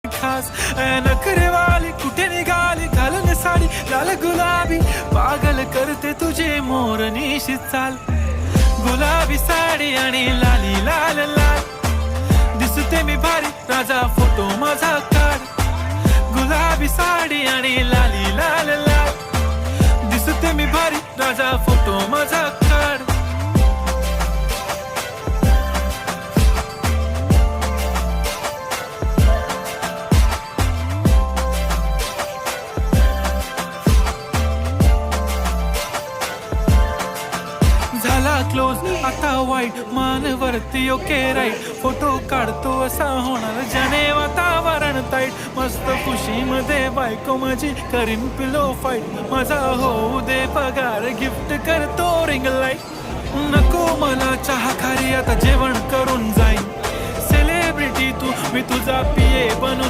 खास नखरेवाली कुठे निघाली घालून साडी लाल गुलाबी पागल करते तुझे मोरनीशी चाल गुलाबी साडी आणि लाली लाल लाल दिसते मी भारी राजा फोटो माझा काढ गुलाबी साडी आणि लाली लाल लाल दिसते मी भारी राजा फोटो माझा काढ झाला क्लोज आता वाईट मानवरती ओके राईट फोटो काढतो असा होणार जने वातावरण ताईट मस्त खुशीमध्ये बायको माझी करीन पिलो फाईट माझा होऊ दे पगार गिफ्ट करतो रिंग लाईट नको मला चहा खारी आता जेवण करून जाईन सेलिब्रिटी तू मी तुझा पिये बनून